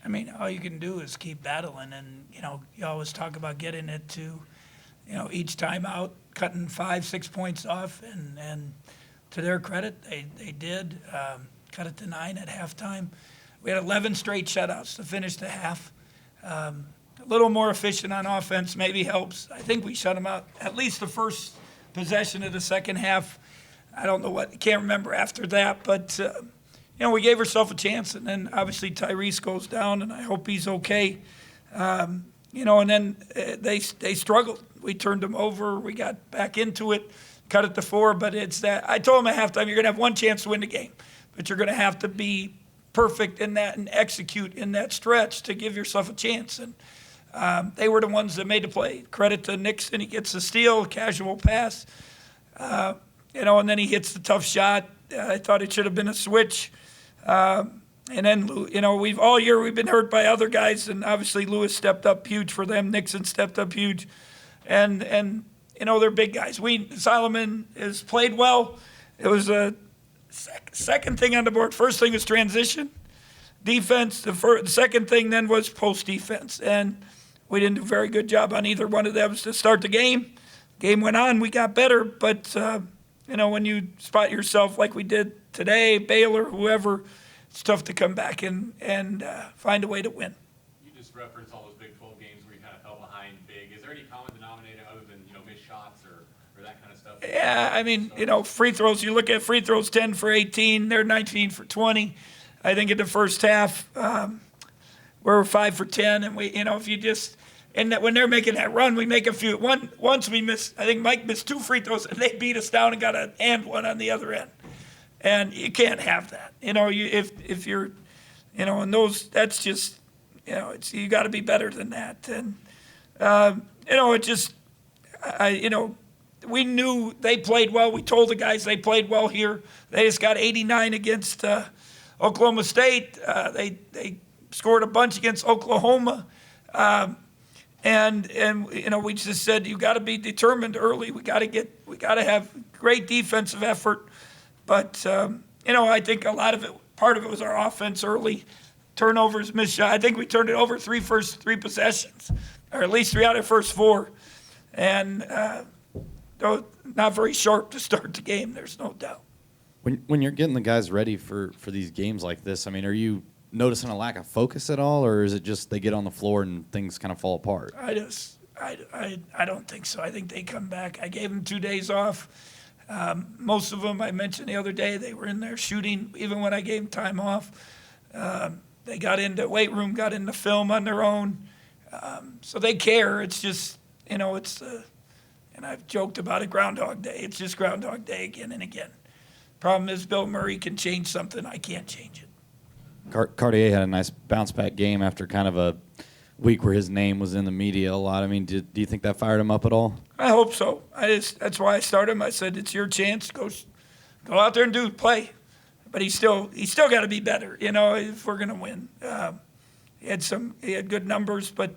I mean, all you can do is keep battling, and you always talk about getting it to, each time out, cutting 5, 6 points off, and to their credit, they did cut it to 9 at halftime. We had 11 straight shutouts to finish the half. A little more efficient on offense maybe helps. I think we shut them out at least the first possession of the second half. I don't know can't remember after that, but we gave ourselves a chance, and then obviously Tyrese goes down, and I hope he's okay. And then they struggled. We turned them over. We got back into it, cut it to 4, but it's that I told them at halftime, you're going to have one chance to win the game, but you're going to have to be perfect in that and execute in that stretch to give yourself a chance. And they were the ones that made the play. Credit to Nixon. He gets the steal, casual pass, and then he hits the tough shot. I thought it should have been a switch. And then, all year we've been hurt by other guys, and obviously Lewis stepped up huge for them. Nixon stepped up huge. And they're big guys. Solomon has played well. It was a second thing on the board. First thing was transition. Defense, the second thing then was post defense. And we didn't do a very good job on either one of those to start the game. Game went on, we got better, but when you spot yourself like we did today, Baylor, whoever, it's tough to come back and find a way to win. You just referenced all those Big 12 games where you kind of fell behind big. Is there any common denominator other than missed shots or that kind of stuff? Yeah, I mean, free throws. You look at free throws, 10 for 18. They're 19 for 20. I think in the first half, we're 5 for 10, and we, if you just. And that when they're making that run, we make a few. Once we missed, I think Mike missed 2 free throws, and they beat us down and got an and one on the other end. And you can't have that. If you're, and those, that's just, you got to be better than that. And, it just, we knew they played well. We told the guys they played well here. They just got 89 against Oklahoma State. They scored a bunch against Oklahoma. And we just said you got to be determined early. We got to have great defensive effort. But I think part of it was our offense early, turnovers, missed shot. I think we turned it over first three possessions, or at least 3 out of the first 4, and not very sharp to start the game. There's no doubt. When you're getting the guys ready for these games like this, I mean, are you noticing a lack of focus at all, or is it just they get on the floor and things kind of fall apart? I don't think so. I think they come back. I gave them 2 days off. Most of them, I mentioned the other day, they were in there shooting, even when I gave them time off. They got into weight room, got into film on their own. So they care. It's just, and I've joked about it, Groundhog Day. It's just Groundhog Day again and again. Problem is Bill Murray can change something. I can't change it. Cartier had a nice bounce-back game after kind of a week where his name was in the media a lot. I mean, do you think that fired him up at all? I hope so. That's why I started him. I said, it's your chance. Go out there and play. But he's still got to be better, if we're going to win. He had good numbers, but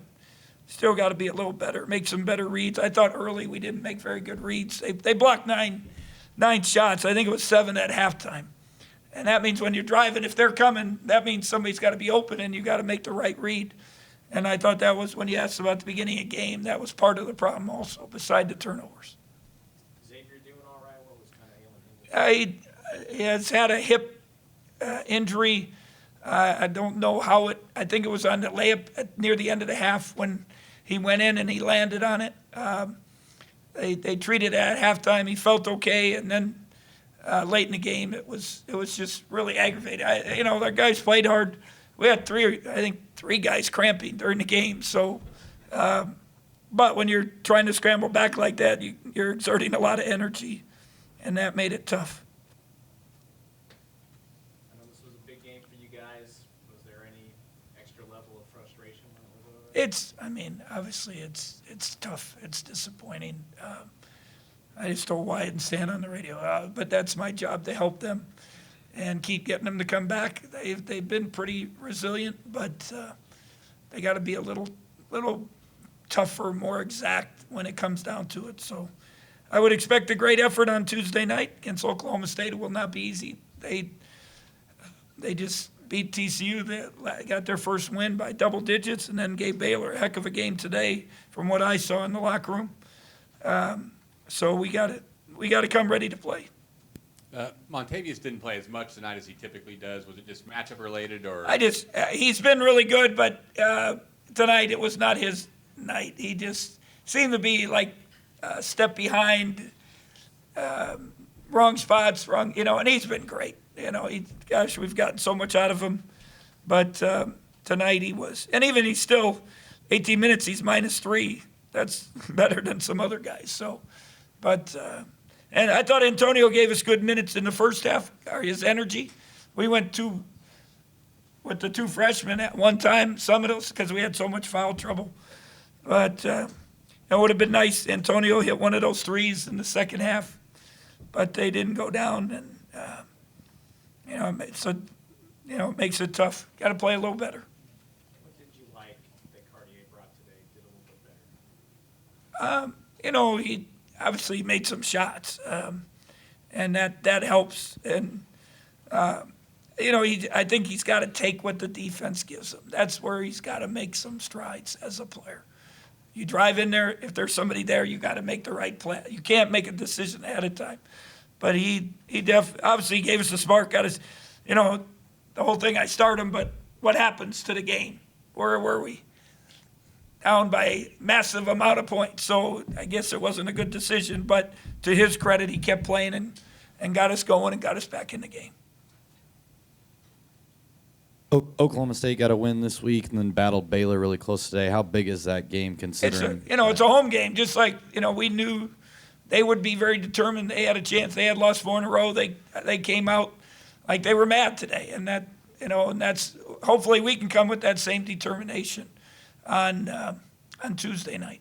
still got to be a little better, make some better reads. I thought early we didn't make very good reads. They blocked nine shots. I think it was 7 at halftime. And that means when you're driving, if they're coming, that means somebody's got to be open and you got to make the right read. And I thought that was, when you asked about the beginning of the game, that was part of the problem also, beside the turnovers. Xavier doing all right? What was kind of ailing him? He has had a hip injury. I don't know how I think it was on the layup near the end of the half when he went in and he landed on it. They treated it at halftime. He felt okay, and then late in the game, it was just really aggravating. Our guys played hard. We had three guys cramping during the game. So, but when you're trying to scramble back like that, you're exerting a lot of energy, and that made it tough. I know this was a big game for you guys. Was there any extra level of frustration when it was over? Obviously it's tough. It's disappointing. I just told Wyatt and Stan on the radio, but that's my job to help them and keep getting them to come back. They've been pretty resilient, but they got to be a little tougher, more exact when it comes down to it. So I would expect a great effort on Tuesday night against Oklahoma State. It will not be easy. They just beat TCU. They got their first win by double digits, and then gave Baylor a heck of a game today, from what I saw in the locker room. So we got to come ready to play. Montavious didn't play as much tonight as he typically does. Was it just matchup related, or? He's been really good, but tonight it was not his night. He just seemed to be like a step behind, wrong spots, and he's been great. Gosh, we've gotten so much out of him. But tonight he was, and even he's still 18 minutes, he's -3. That's better than some other guys. So, and I thought Antonio gave us good minutes in the first half, or his energy. We went with the 2 freshmen at one time, some of those, because we had so much foul trouble. But it would have been nice. Antonio hit one of those threes in the second half, but they didn't go down. And, it makes it tough. Got to play a little better. What did you like that Cartier brought today? Did a little bit better? He obviously made some shots, and that helps. And I think he's got to take what the defense gives him. That's where he's got to make some strides as a player. You drive in there, if there's somebody there, you got to make the right play. You can't make a decision ahead of time. But he obviously gave us the spark. Got us, the whole thing. I start him, but what happens to the game? Where were we? Down by a massive amount of points. So I guess it wasn't a good decision. But to his credit, he kept playing and got us going and got us back in the game. Oklahoma State got a win this week and then battled Baylor really close today. How big is that game considering? It's a home game. Just like, we knew they would be very determined. They had a chance. They had lost 4 in a row. They came out like they were mad today. And that's hopefully we can come with that same determination on Tuesday night.